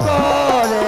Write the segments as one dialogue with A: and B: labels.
A: করে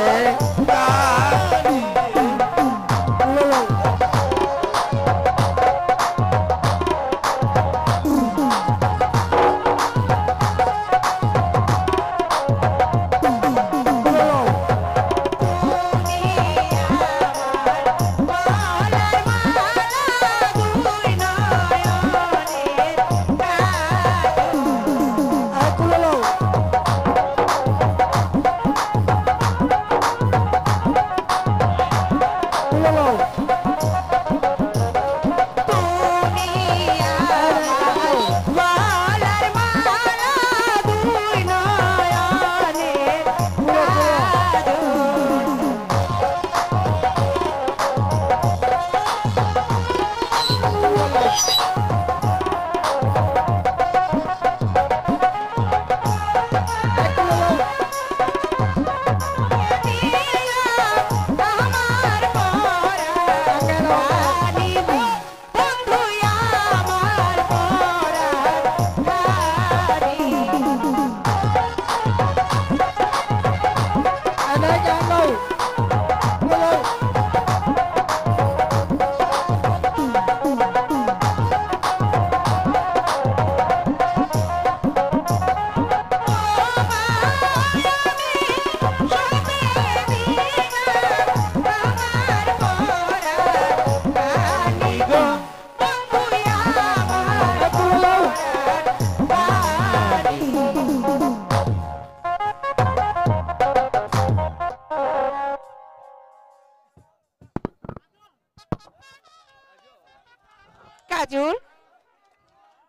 B: কাজল,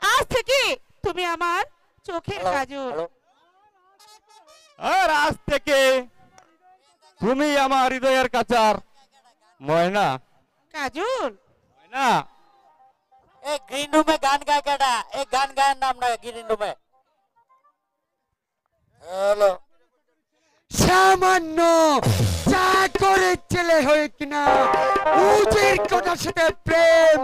B: আজ থেকে তুমি আমার চোখের কাজল।
C: আর আজ থেকে তুমি আমার হৃদয়ের কাচার ময়না।
B: কাজল,
C: ময়না,
D: এই গ্রিন রুমে গান গায় কেডা? এই গান গায়ের নাম না গ্রিন রুমে। হ্যালো,
A: সামান্য চা করে ছেলে হয়ে কিনা উজির কোটার সাথে প্রেম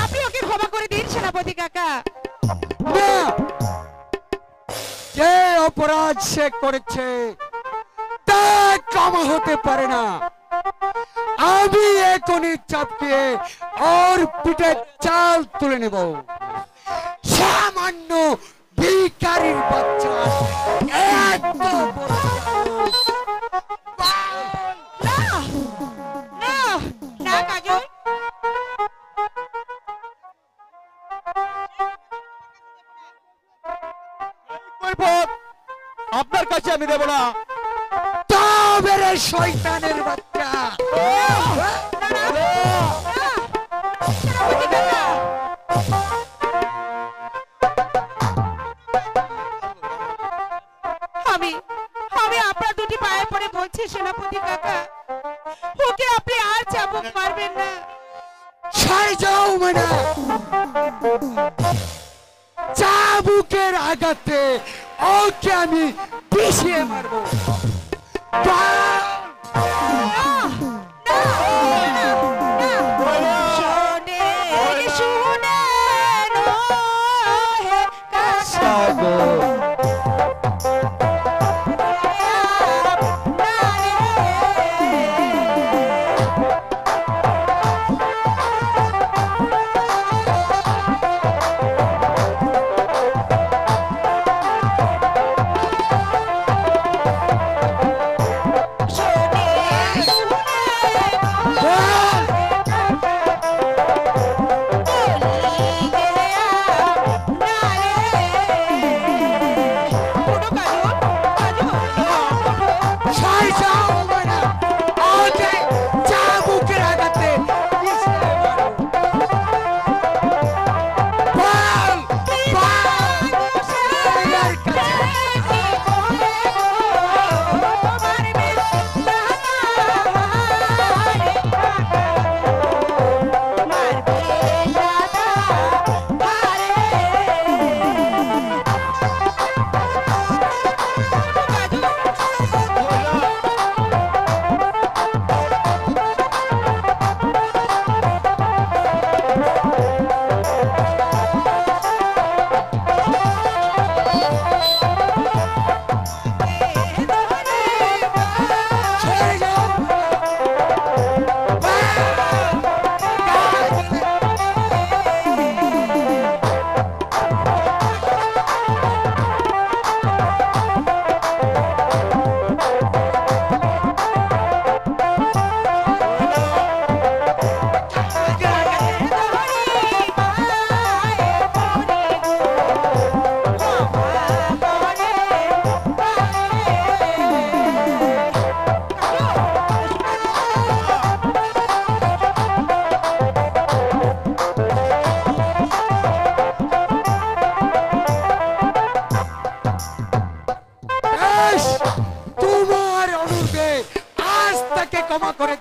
B: আপনি ওকে ক্ষমা করে দিন সেনাপতি কাকা।
A: না, যে অপরাধ সে করেছে তা ক্ষমা হতে পারে না। আমি এখনই চাপকে ওর পিঠে চাল তুলে নেব। সামান্য ভিখারির বাচ্চা এত বড় সাহস।
B: না না না কাজল,
C: কৈফত আপনার কাছে আমি দেব না।
A: তবে রে শয়তানের বাচ্চা,
B: সেনাপতি কাকা, আমি আমি আপনার দুটি পায়ে পড়ে বলছি সেনাপতি কাকা, ওকে আপনি আর চাবুক মারবেন না।
A: সরে যাও মানা। চাবুকের আঘাতে ওকে আমি পিছিয়ে মারবো।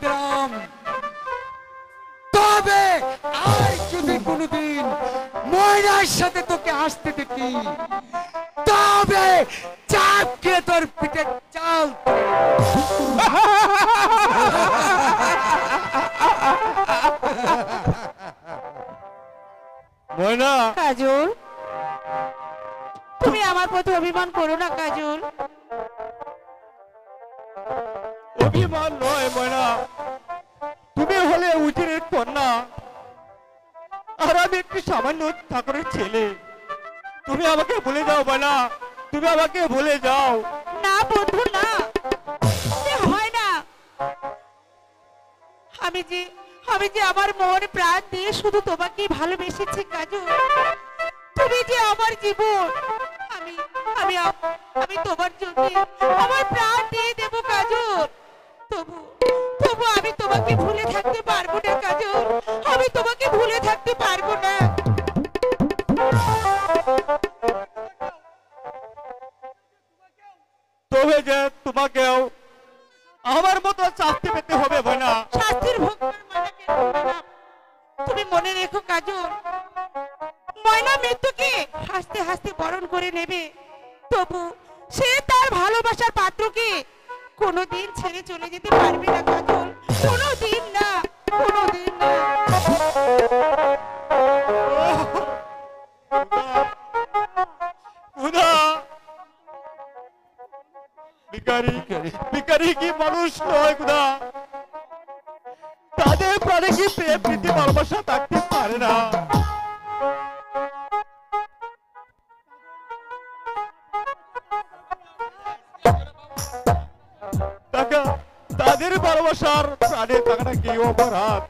A: দিলাম, তবে আর যদি কোনোদিন ময়নার সাথে তোকে আসতে দেখি, তবে চাপকে তোর পিঠে চাল।
C: ময়না,
B: কাজল, তুমি আমার প্রতি অভিমান করো না কাজল।
C: অভিমান নয় ময়না, তুমি হলে উজিরের কন্যা আর আমি একটি সামান্য ঠাকুরের ছেলে। তুমি আমাকে ভুলে যাও ময়না, তুমি আমাকে ভুলে যাও।
B: না বন্ধু না, সে হয় না। আমি যে আমার মন প্রাণ দিয়ে শুধু তোমাকেই ভালোবেসেছি কাজল। তুমি যে আমার জীবন, আমি আমি আমি তোমার জন্য আমার প্রাণ দিয়ে দেব কাজল। তবু তবু আমি তোমাকে ভুলে থাকতে পারবো না কাজল, আমি তোমাকে ভুলে থাকতে পারবো না।
C: তবে যে তোমাকেও আমার মতো শাস্তি পেতে হবে ময়না।
B: শাস্তির ভোগ করার ময়না কেন হবে না? তুমি মনে রেখো কাজল, ময়না মৃত্যুকে হাসতে হাসতে বরণ করে নেবে, তবু সে তার ভালোবাসার পাত্রকে কোনোদিন ছেড়ে চলে যেতে পারবে না কাজল, কোনোদিন না, কোনোদিন না।
C: খুদা, ভিখারি ভিখারি কি মানুষ নয় খুদা? তাদের প্রাণে কি প্রেম প্রীতি ভালোবাসা থাকতে পারে না? তাদের ভালোবাসার প্রাণে থাকাটা কি অপরাধ?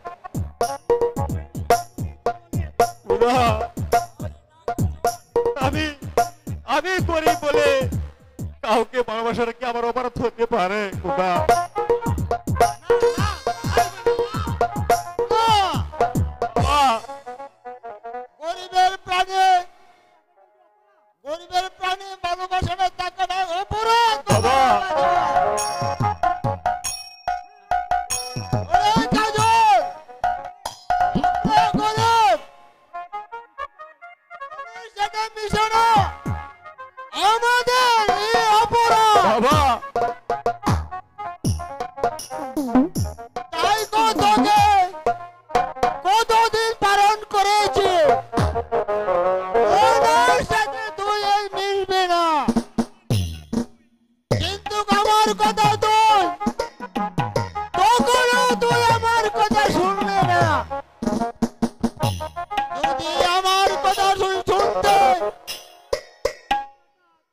C: খুদা, আমি করি বলে কাউকে ভালোবাসাটা কি আমার অপরাধ হতে পারে? খুদা,
D: গরিবের প্রাণে ভালোবাসাটা থাকাটা অপরাধ
C: বাবা।
D: আমাদের এই অপরাধ,
C: বাবা,
D: তাই তো তোকে কতদিন পালন করেছি, ওনার সাথে তুই এই মিলবে না, কিন্তু আমার কথা তুই কখনো তুই আমার কথা শুনবে না। যদি আমার কথা শুনতে,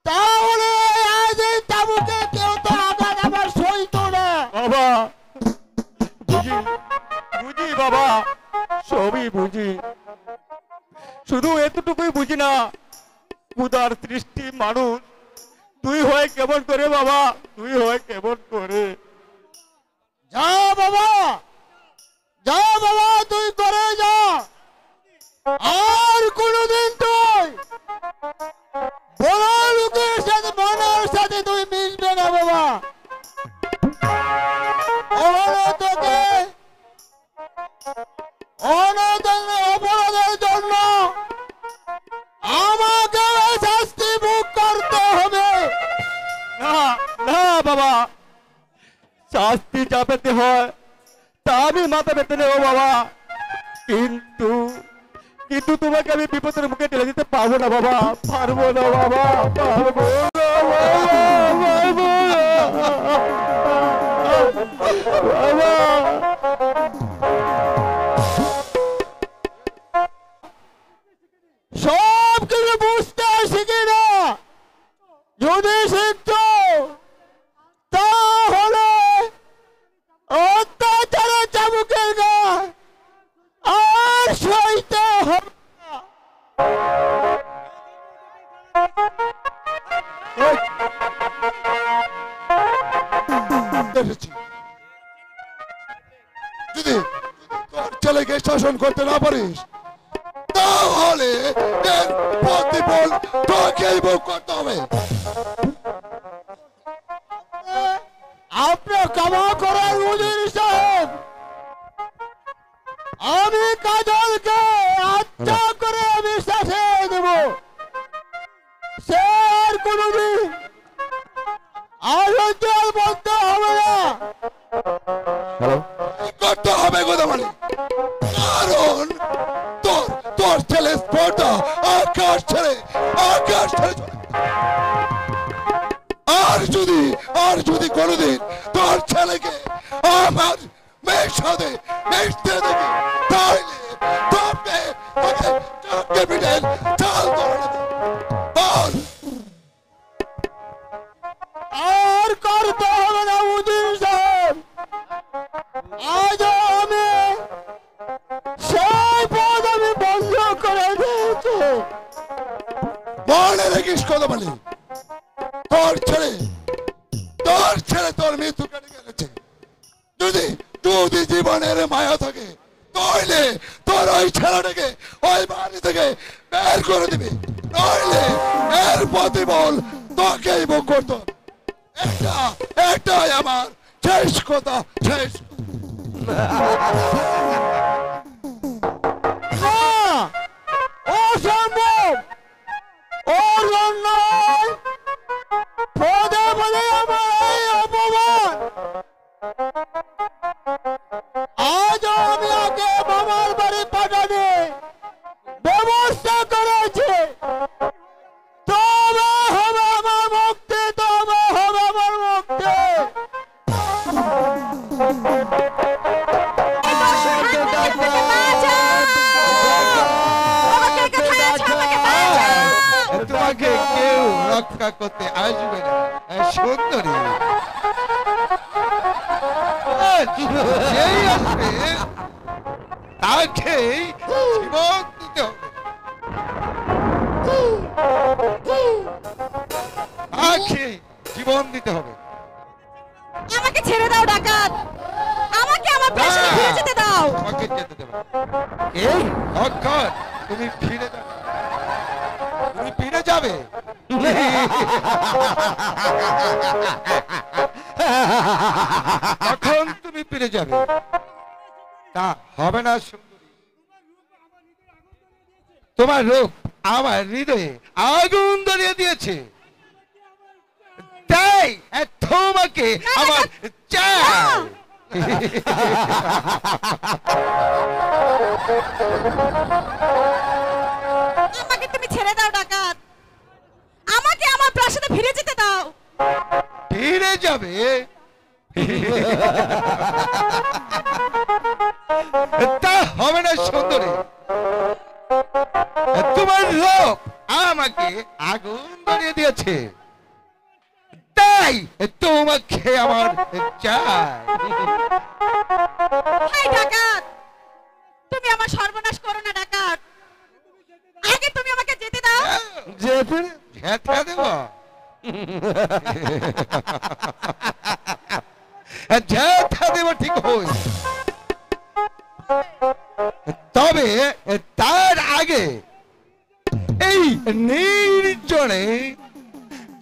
D: তাহলে আজ এই তাবুকে কেউ তো আঘাত আমার সইত না।
C: বাবা, বুঝি বুঝি বাবা, সবই বুঝি, শুধু এতটুকুই বুঝি না খুদার সৃষ্টি মানুষ তুই হয় কেমন করে বাবা, তুই হয় কেমন করে?
D: যা বাবা, যা বাবা, তুই করে যা, আর কোনদিন তুই বড় লোকের সাথে মনের সাথে তুই মিশবে না বাবা। তোকে অপরাধের জন্য আমাকে শাস্তি ভোগ করতে হবে।
C: না না বাবা, শাস্তি যা পেতে হয় তা আমি মাথা পেতে নেব বাবা, কিন্তু কিন্তু তোমাকে আমি বিপদের মুখে ঠেলে দিতে পারবো না বাবা, পারবো না বাবা, পারবো না বাবা, বাবা।
D: সব কিছু বুঝতে শিখি না, যদি শিখতো তাহলে অত্যাচারের চাবুকের গায়ে আর সইতে হবে না।
E: যদি তোর ছেলেকে শাসন করতে না পারিস, তাহলে এর প্রতিফল তোকেই ভোগ করতে হবে।
D: আপনি ক্ষমা করেন উজির সাহেব, আমি কাজলকে আচ্ছা করে আমি শাসে দেব, সে আর কোনদিন আয়োজন বলতে হবে না।
E: করতে হবে গোদামালি, কারণ তোর তোর ছেলে স্পর্ধা আকাশ ছেড়ে চলে গেছে। আর যদি কোনোদিন তোর ছেলেকে আমার মেয়ের সাথে মিশতে দেখি, তাহলে তোকে চোখে পিঠে চাল ধরে নেবে। বল।
D: আর করতে হবে না উজির সাহেব, আজ আমি সেই পদ আমি বন্ধ করে দিয়েছি।
E: মনে রাখিস গোদামালি, তোর ছেলে তোর মৃত্যু কেটে গেছে। যদি জীবনের মায়া থাকে, তাহলে তোর ওই ছেলেটাকে ওই বাড়ি থেকে বের করে দিবি, নইলে এর প্রতিফল তোকেই ভোগ করতে হবে। এটাই আমার শেষ কথা, শেষ।
D: না, অসম্ভব, ওর নয়, পদে পদে আমার এই অপমান। আজ আমি আগে মামার বাড়ি পাঠাতে ব্যবস্থা করেছি, তবে হবে আমার মুক্তি, তবে হবে আমার মুক্তি।
A: তোমাকে কেউ রক্ষা করতে আসবে না সুন্দরী। যেই আসবে তাকে জীবন দিতে হবে, তাকে জীবন দিতে হবে।
B: আমাকে ছেড়ে দাও ডাকাত, আমাকে আমার প্রাসাদে ফিরে যেতে দাও।
A: তোমাকে যেতে দেবে এই অক্ষর, তুমি ফিরে যাবে, তুমি ফিরে যাবে। এখন তুমি ফিরে যাবে, তা হবে না সুন্দরী। তোমার রূপ আমার হৃদয়ে আগুন ধরিয়ে দিয়েছে, তাই তোমাকে আমার চাই।
B: আমাকে তুমি ছেড়ে দাও ডাকাত, আমাকে আমার প্রাসাদে ফিরে যেতে দাও।
A: ফিরে যাবে? তা হবে না সুন্দরী, তোমার রূপ আমাকে আগুন ধরিয়ে দিয়েছে, তাই তোমাকে আমার চাই।
B: হাই ডাকাত, তুমি আমার সর্বনাশ করো না ডাকাত, আগে তুমি আমাকে যেতে দাও।
A: যেতে দেব? যেতে দেব ঠিক হই, তবে তার আগে এই নির্জনে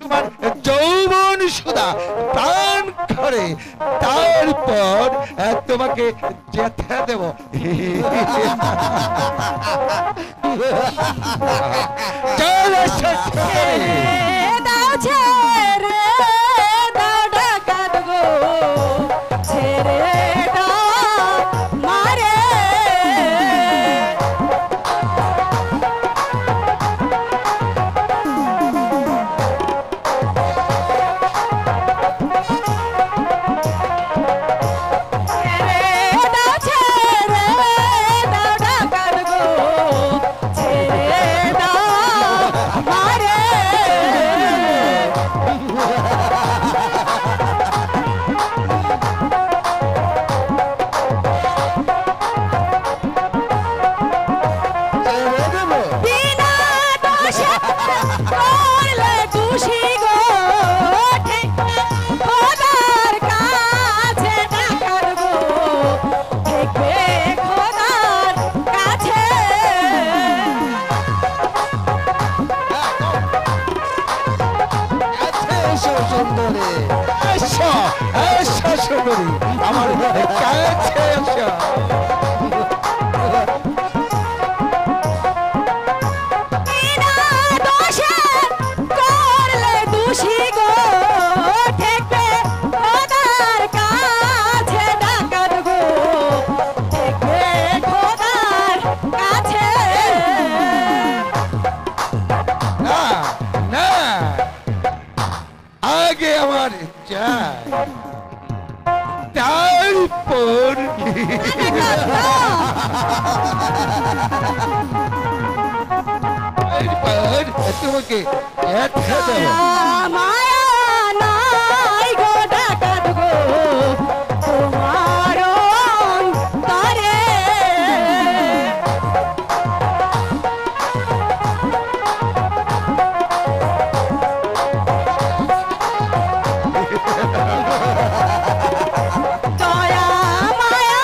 A: তোমার যৌবন সুধা প্রাণ করে, তারপর তোমাকে যেতে দেব।
B: দাও ছেড়ে দাও ডাকাত গো, ছেড়ে দাও মারে।
A: যা
B: বিনা দোষে করলে দোষী গো ঠেকবে খোদার কাছে ডাকাত গো ঠেকবে খোদার কাছে
A: না না আগে আমার চাই তারপর তোমাকে একটা দেবো
B: মায়া নাই গো ডাকাত গো তোমার অন্তরে দয়া মায়া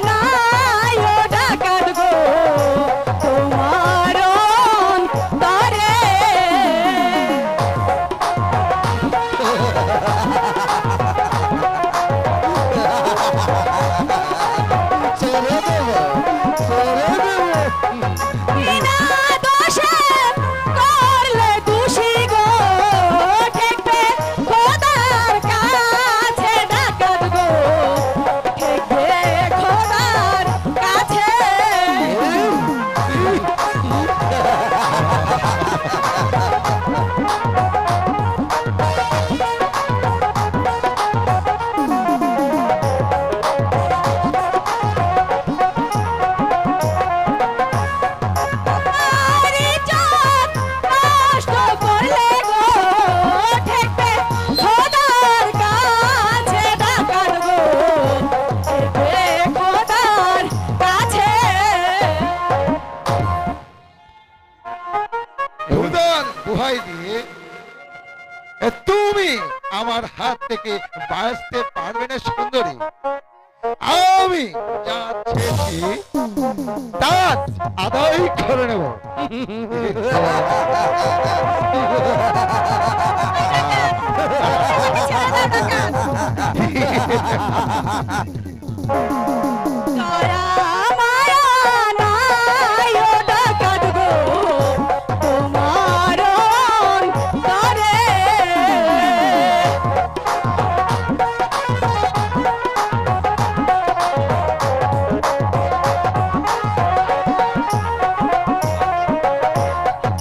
B: নাই ও ডাকাত গো তোমার অন্তরে
D: ছেড়ে দেবো ছেড়ে দেবো
B: বিনা দোষে করলে দোষী গো ঠেকবে খোদার কাছে ডাকাত গো ঠেকবে খোদার কাছে আরে চোখ নষ্ট করলে গো ঠেকবে খোদার কাছে ডাকাত গো ঠেকবে খোদার কাছে
A: উদার দোহাই দিয়ে তুমি আমার হাত থেকে বাঁচতে পারবে না সুন্দরী আমি যা চেয়েছি তা আদায় করে নেব
B: দয়া মায়া নাই ও ডাকাত গো তোমার অন্তরে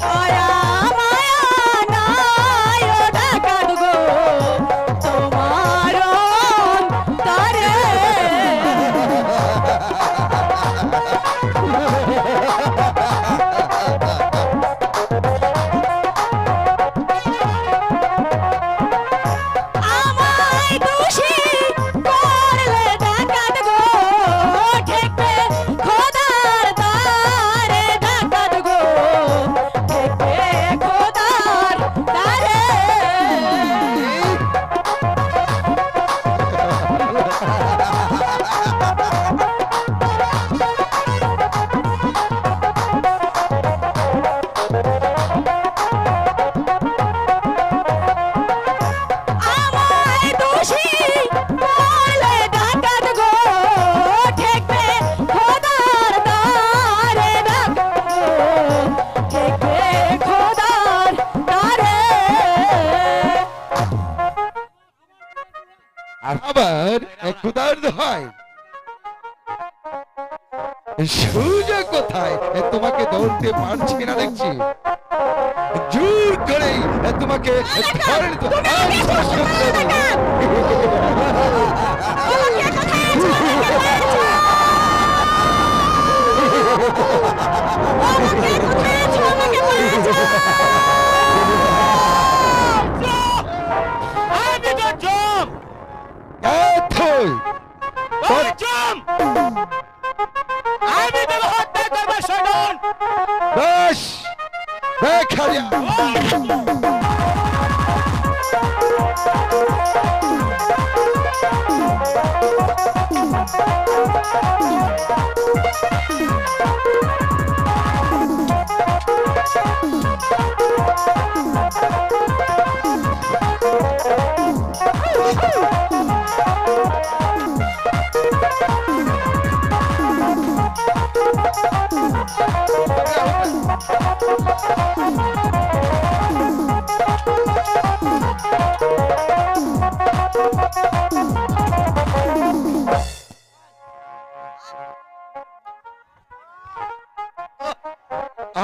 B: দয়া মায়া নাই ও ডাকাত গো তোমার অন্তরে আমায় দোষী করলে ডাকাত গো ঠেকবে খোদার দ্বারে ডাকাত গো ঠেকবে খোদার দ্বারে আমায় দোষী করলে ডাকাত গো ঠেকবে খোদার দ্বারে ডাকাত গো ঠেকবে খোদার দ্বারে
A: আবার খুদার দোহাই সুযোগ কোথায় তোমাকে ধরতে পারছি না দেখছি জোর করে তোমাকে ধরে নিতে আমি বেশ দেখা যাক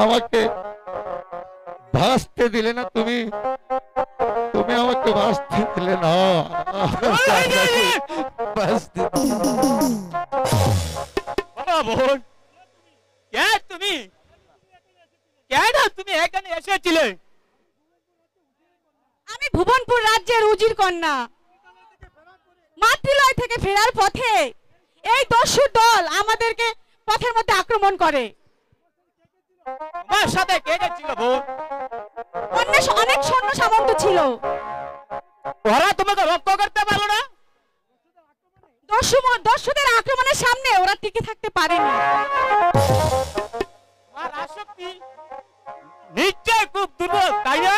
E: আমাকে ভাসতে দিলে না তুমি, তুমি আমাকে ভাসতে দিলে না। ভাসতে
C: বাবা বোন, কে তুমি? কেন তুমি এখানে এসেছিলে?
B: আমি ভুবনপুর রাজ্যের উজির কন্যা। মাতৃলয় থেকে ফেরার পথে এই দস্যুর দল আমাদেরকে পথের মধ্যে আক্রমণ করে।
C: তোমার সাথে কে কে ছিল বোন?
B: অনেক সৈন্য সামন্ত ছিল।
C: ওরা তোমাকে রক্ষা করতে পারলো না?
B: দস্যুদের আক্রমণের সামনে ওরা টিকে থাকতে পারেনি।
C: আর আসক্তি নিশ্চয় খুব দুর্বল, তাই না?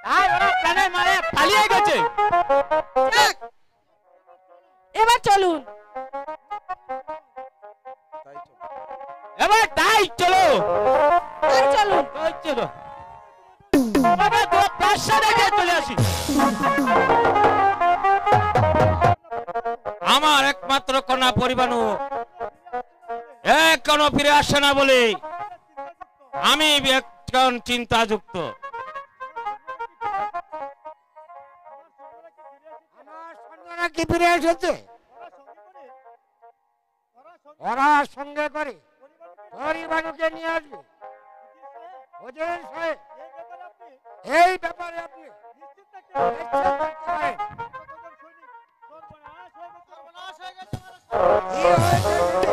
C: তাই ওরা প্রাণের মারে পালিয়ে গেছে।
B: যাক, এবার চলুন।
C: এবার তাই চলো,
B: তাই চলুন।
C: তাই চলো। তবে তো প্রাসাদে গিয়ে চলে আসি। আমার একমাত্র কন্যা পরিবানু এখনো ফিরে আসে না বলে আমি এখন চিন্তাযুক্ত।
A: আমার সৈন্যরা কি ফিরে এসেছে? ওরা সঙ্গে করে পরিবারকে নিয়ে আসবে। হুজুর সাহেব, এই ব্যাপারে আপনি নিশ্চিত থাকতে পারেন। কি হয়েছে দিদি?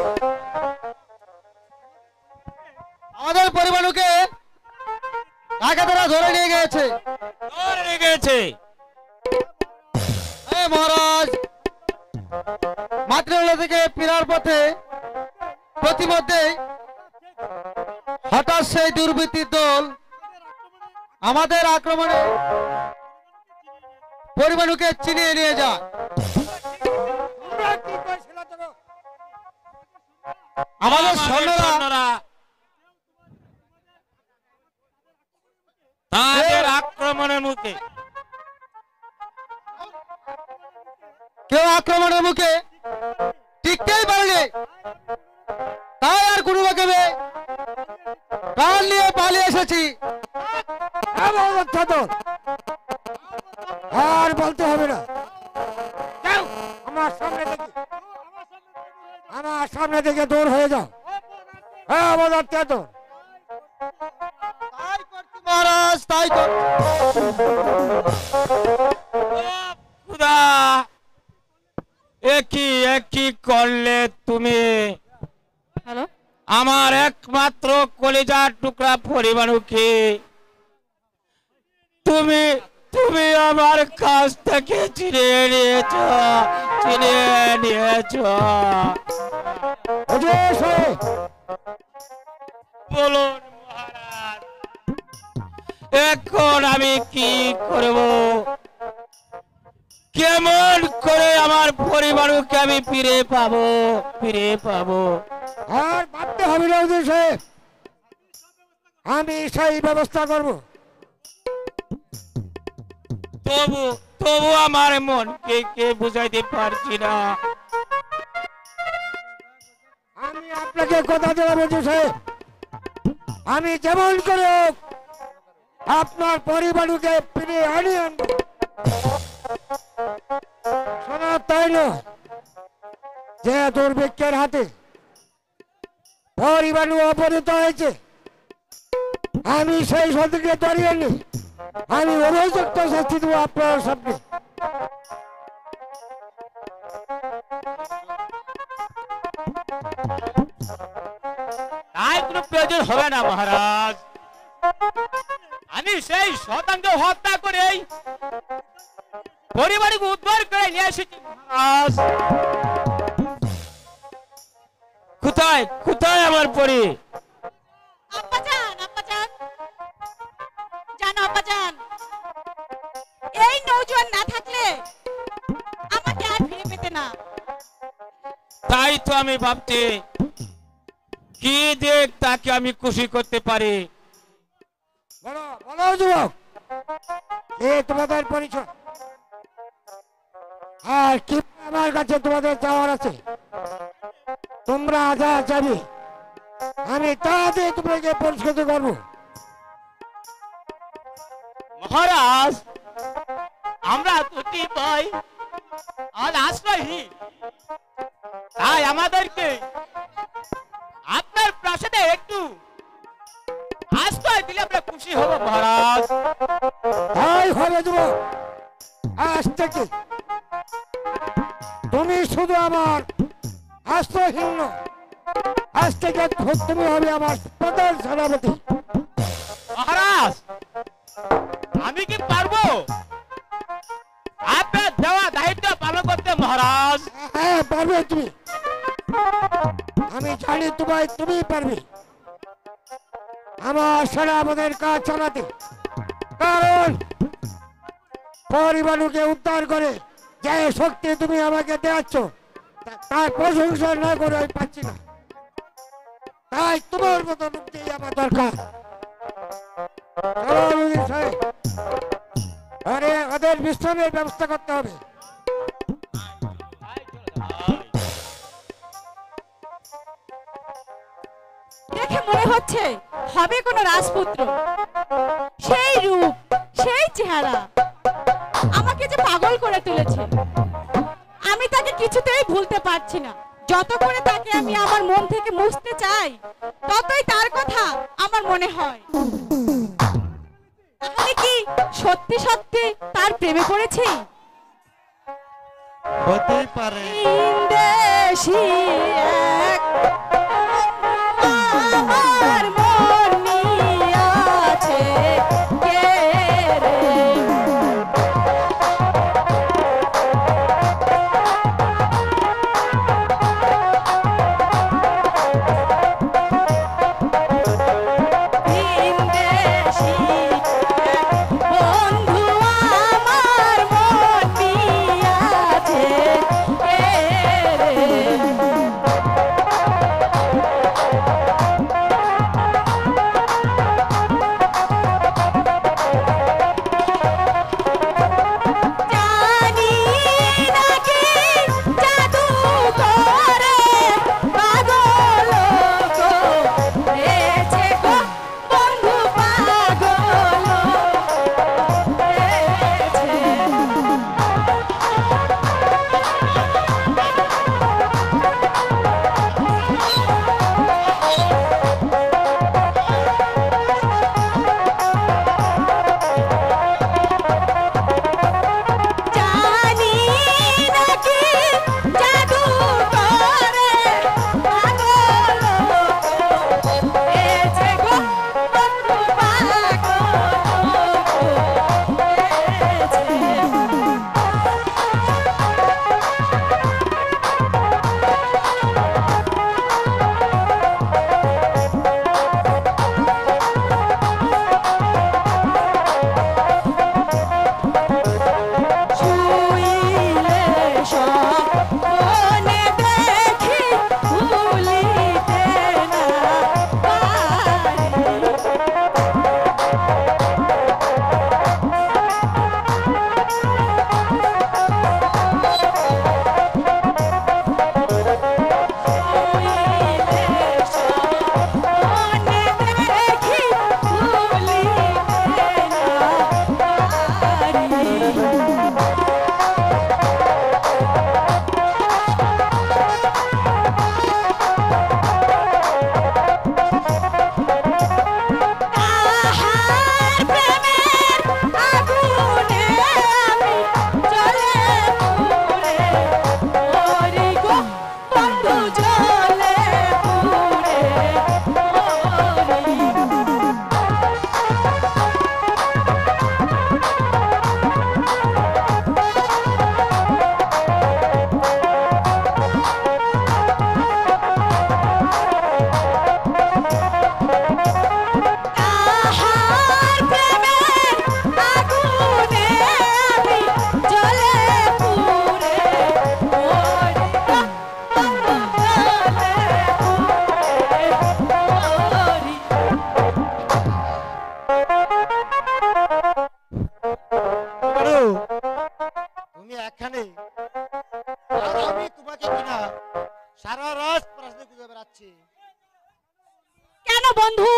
D: আমাদের পরিবারকে ডাকাতেরা ধরে নিয়ে গেছে।
C: ধরে নিয়ে গেছে।
D: মহারাজ, মাতৃলয় থেকে ফেরার পথে প্রতিমধ্যে হঠাৎ সেই দুর্বৃত্তির দল আমাদের আক্রমণে পরিবারকে চিনিয়ে নিয়ে যায়।
A: তোমরা কি করেছিলে তবে?
D: আমাদের
C: আমাদের
D: সৈন্যরা
C: সৈন্যরা তাদের আক্রমণের মুখে
D: কেউ আক্রমণের মুখে টিকতেই পারেনি। তাই আর কোনো রকমে প্রাণ নিয়ে পালিয়ে এসেছি।
A: আর বলতে হবে না। যাও, আমার সামনে থেকে, আমার সামনে থেকে দূর হয়ে যাও। হ্যাঁ, আমাদের তেতন।
D: মহারাজ, তাই করছি।
C: খুদা, একই করলে তুমি?
B: হ্যালো,
C: আমার একমাত্র কলিজার টুকরা পরিবারকে তুমি তুমি আমার কাছ থেকে চিনিয়ে নিয়েছ।
A: হুজুর সাহেব,
C: বলুন মহারাজ, এখন আমি কি করব? কেমন করে আমার পরিবারকে আমি ফিরে পাবো?
A: আর ভাবতে হবে না হুজুর সাহেব, আমি সেই ব্যবস্থা করব।
C: তবু আমার মনকে বুঝাইতে পারছি না।
A: আমি আপনাকে কথা দিলাম হুজুর সাহেব, আমি যেমন করে হোক আপনার পরিবারকে ফিরে আনিয়ে আনবো। শোনা তাই না, যে দুর্ভিক্ষের হাতে পরিবার অপহৃত হয়েছে, আমি সেই সত্যকে ধরিয়ে নি, আমি অভিযুক্ত শাস্তি দেবো আপনার সামনে।
C: তাই কোনো প্রয়োজন হবে না মহারাজ। আমি সেই শতাঙ্গে হত্যা করে পরিবারকে উদ্ধার করে নিয়ে এসেছি মহারাজ। কোথায় আমার পরি?
B: আব্বাজান, জানো আব্বাজান, এই নৌজোয়ান না থাকলে আমাকে আর ফিরে পেতে না।
C: তাই তো আমি ভাবছি
A: কি দেখ তাকে আমি খুশি করতে পারি।
D: বলো বলো যুবক, এ তোমাদের পরিচয় আর কি আমার কাছে তোমাদের চাওয়ার আছে? তোমরা যা চাবি আমি তা দিয়ে তোমাকে পরিষ্কৃত করবো।
C: মহারাজ, আমরা দুটি ভাই আর আশ্রয়হীন, তাই আমাদেরকে আপনার প্রাসাদে একটু আশ্রয় দিলে আমরা খুশি হব মহারাজ।
D: তাই হবে যুবক, আজ থেকে তুমি শুধু আমার আশ্রয়হীন নও, আজ থেকে তুমি হবে আমার প্রধান সেনাপতি।
C: মহারাজ, আমি কি পারবো আপনার দেওয়া দায়িত্ব পালন করতে মহারাজ?
D: হ্যাঁ পারবে তুমি, আমি জানি তুমি পারবে আমার সেনাপতির কাজ চালাতে। কারণ পরিবারকে উদ্ধার করে যে শক্তি তুমি আমাকে দেওয়াচ্ছ তার প্রশংসা না করে আমি পাচ্ছি না, তাই তোমার মতো মুক্তি আমার দরকার। চলো উজির সাহেব, আরে ওদের বিশ্রামের ব্যবস্থা করতে হবে।
B: দেখে মনে হচ্ছে হবে কোনো রাজপুত্র। সেই রূপ, সেই চেহারা আমাকে যে পাগল করে তুলেছে। আমি তাকে কিছুতেই ভুলতে পারছি না। যত করে তাকে আমি আমার মন থেকে মুছতে চাই, ততই তার কথা আমার মনে হয়। আমি কি সত্যি সত্যি তার প্রেমে পড়েছি?
C: হতেই পারে।
B: ইন্দেশি এক আমার মন নিয়াছে কে রে? ইন্দেশি এক বন্ধু আমার মন নিয়াছে কে রে?
D: সারা রাত প্রাসাদে খুঁজে বেড়াচ্ছি।
B: কেন বন্ধু?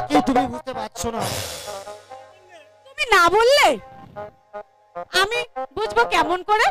D: কি তুমি বুঝতে পারছো না?
B: তুমি না বললে আমি বুঝবো কেমন করে?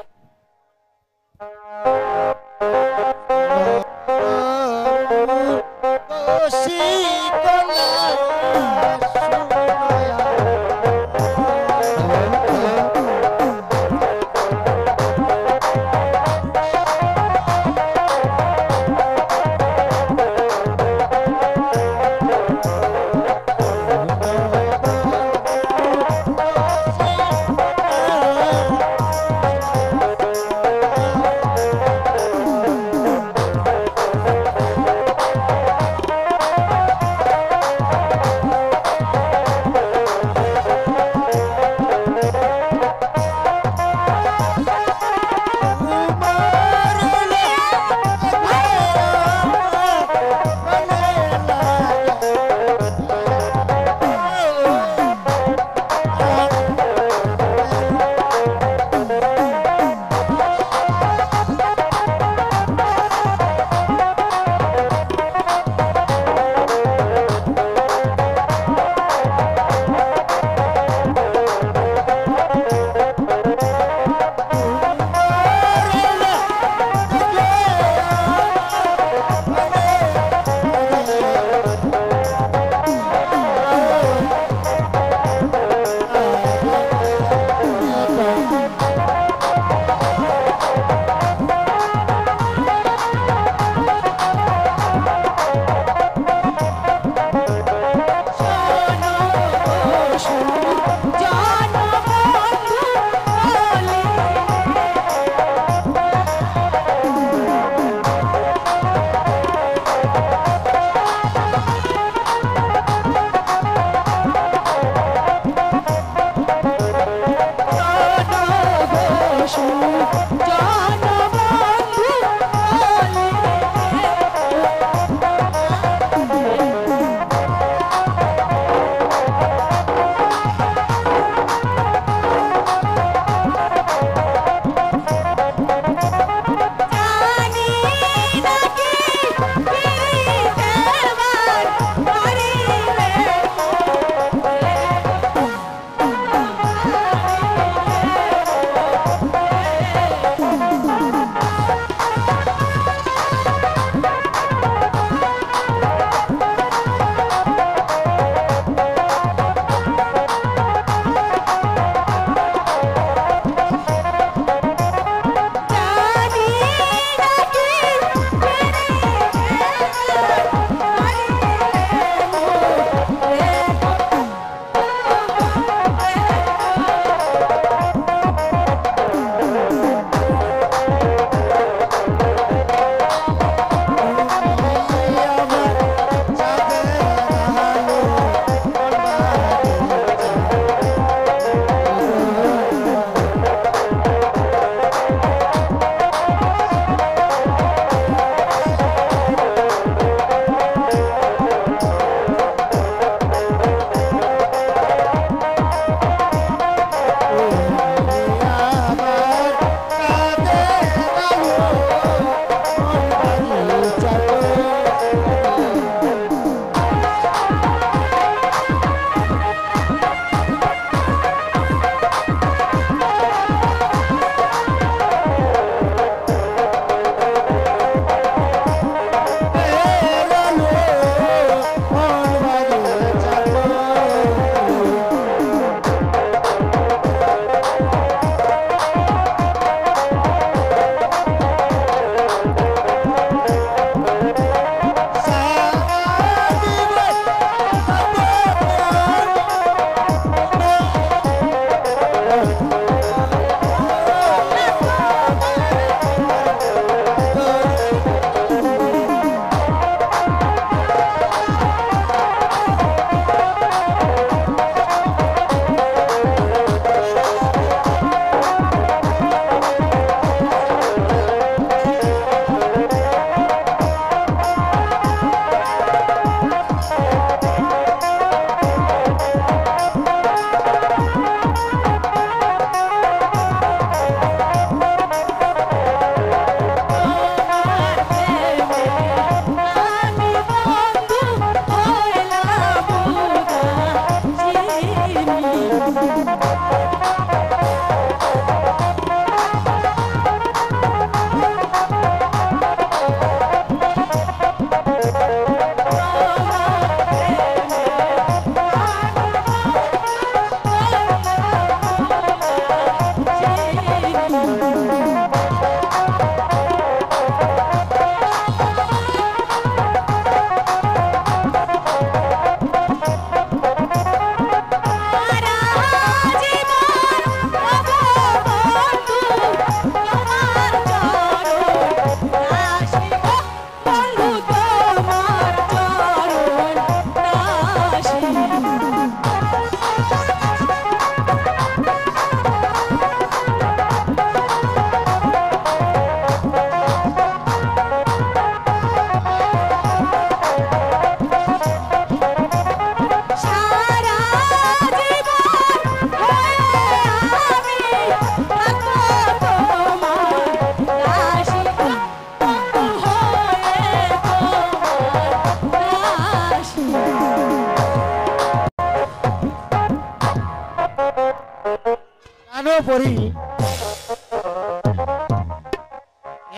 D: পরি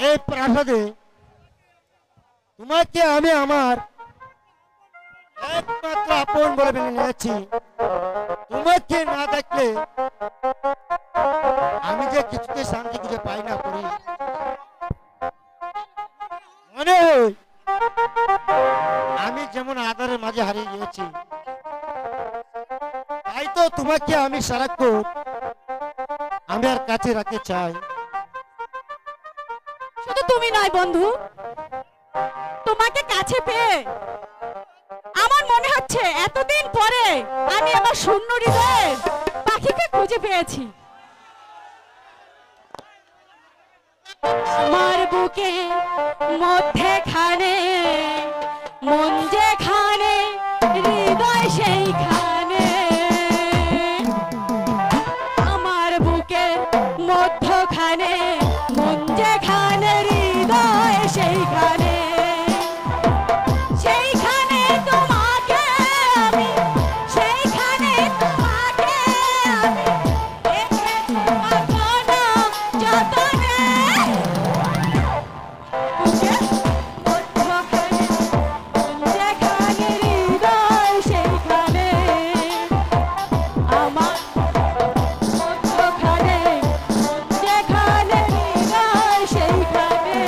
D: এই প্রাসাদে তোমাকে আমি আমার একমাত্র আপন বলে মেনে নিয়েছি। তোমাকে না দেখলে আমি যে কিছুতে শান্তি খুঁজে পাই না পরি। মনে হয় আমি যেমন আধারের মাঝে হারিয়ে গিয়েছি, তাই তো তোমাকে আমি সারাক্ষণ আমি আর কাছে রাখতে চাই।
B: শুধু তুমি নয় বন্ধু, তোমাকে কাছে পেয়ে আমার মনে হচ্ছে এতদিন পরে আমি আমার শূন্য হৃদয়ের পাখিকে খুঁজে পেয়েছি। আমার বুকে মধ্যেখানে মন যেখানে হৃদয় সেইখানে, আমার বুকে মধ্যখানে মন যেখানে হৃদয় সেইখানে, সেইখানে তোমাকে আমি, সেইখানে তোমাকে আমি রেখেছি কখনো যতনে। বুকে মধ্যখানে মন যেখানে হৃদয় সেইখানে, আমার মধ্যখানে মন যেখানে হৃদয় সেইখানে।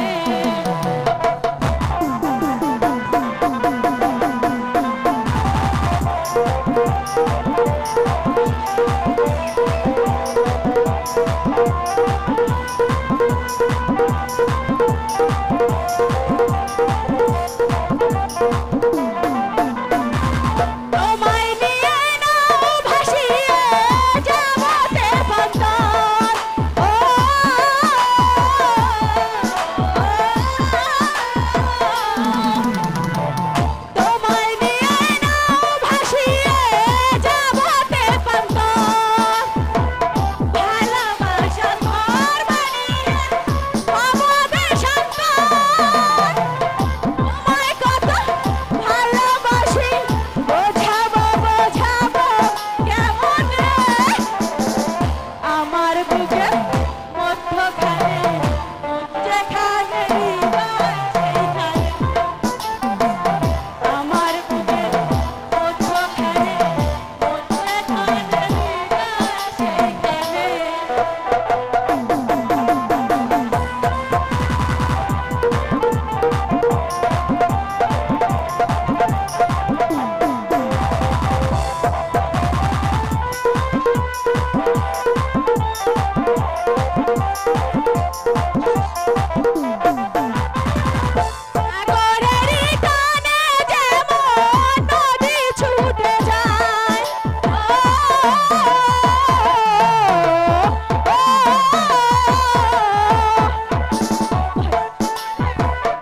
B: তোমায় নিয়ে নাও ভাসিয়ে যাবতে বন্দর, ও তোমায় নিয়ে নাও ভাসিয়ে যাবতে বন্দর, ভালোবাসা ঘর বানিয়ে অববে শঙ্কর। তোমায় কত ভালোবাসি বোঝাবো বোঝাবো কেমনে, আমার বুকে মধ্যখানে মন যেখানে হৃদয় সেইখানে, আমার বুকে মধ্যখানে মন যেখানে হৃদয় সেইখানে। সাগরের টানে যেমন নদী ছুটে যায়,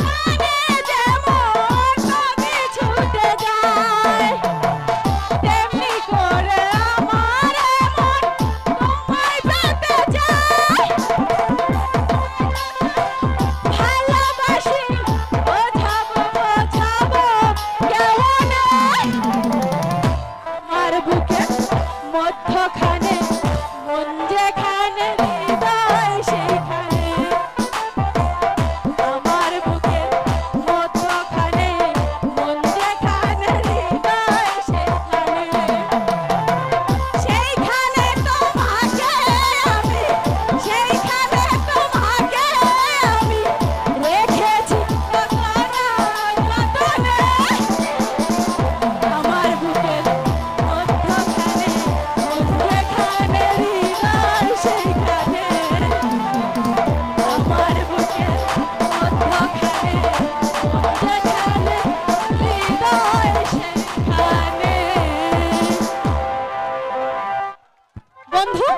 B: টানে যেমন নদী ছুটে যায়, তেমনি করে আমার মন তোমায় পেতে চায়। ভালোবাসি বোঝাবো বোঝাবো কেমনে, আমার বুকে মধ্যখানে মন যেখানে হৃদয় সেইখানে, আমার বুকে মধ্যখানে মন যেখানে হৃদয় সেইখানে, সেইখানে তোমাকে আমি, সেইখানে তোমাকে আমি রেখেছি কখনো যতনে, আমার বুকের মধ্যখানে মন যেখানে হৃদয় সেইখানে, আমার বুকের মধ্যখানে মন যেখানে হৃদয় সেইখানে। বন্ধু,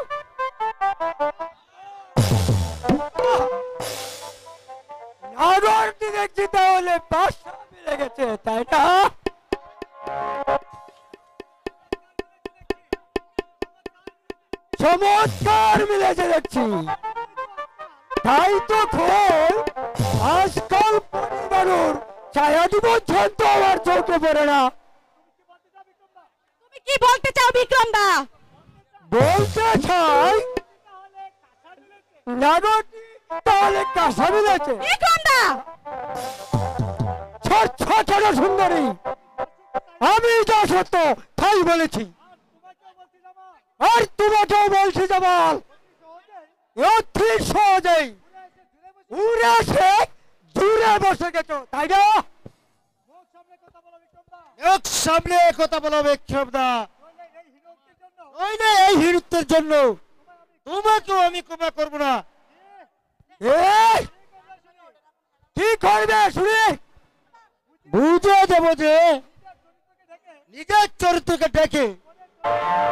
A: নগর দেখছি তাহলে 500 মিলে গেছে, তাই না? চমৎকার মিলেছে দেখছি। তাই তো খোল আজকাল পরিবারের ছায়া দিবচ্ছন তো আমার চোখে পড়ে না।
B: তুমি কি বলতে চাও বিক্রম দা?
A: বলতে চাই নাগর তাহলে কাঁসা মিলেছে ছোট সুন্দরী, আমি যা সত্য তাই বলেছি। আর তোমাকেও বলছি জামাল, অতি সহজেই উড়ে এসে দূরে বসে গেছো, তাই না?
D: এক সামনে কথা বলো বিক্ষোভদা, নইলে এই হিরুত্বের জন্য তোমাকেও আমি ক্ষমা করবো না।
A: এই, কি করবে শুনে?
D: বুঝে দেবো যে নিজের চরিত্রকে দেখে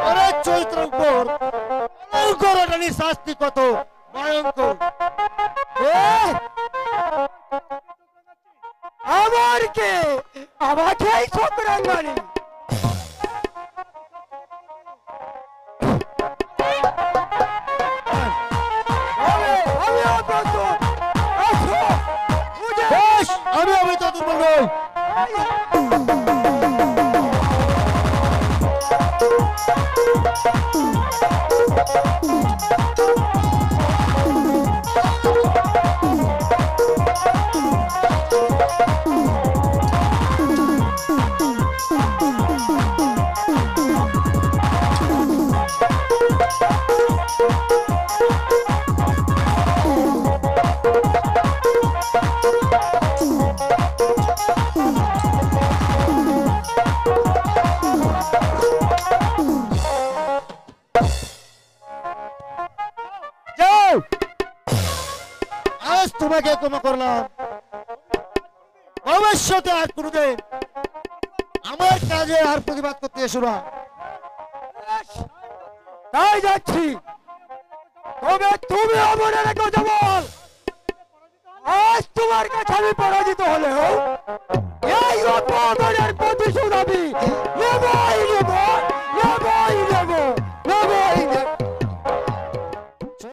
D: পরের চরিত্রের উপর অলঙ্কারী শাস্তি কত ভয়ঙ্কর।
A: এই, আমার কে? আমাকে ছোকরাঙ্গানি আমি অপ্রস্তুত। আসো,
D: বেশ, আমি তো দুর্বল নই। যাও, আজ তোমাকে ক্ষমা করলাম, ভবিষ্যতে আর কোনোদিন আমার কাজে আর প্রতিবাদ করতে এসো না।
A: তাই যাচ্ছি, তবে তুমি মনে রেখো জামাল, আজ তোমার কাছে আমি পরাজিত হলেও এই অপমানের প্রতিশোধ আমি নেব।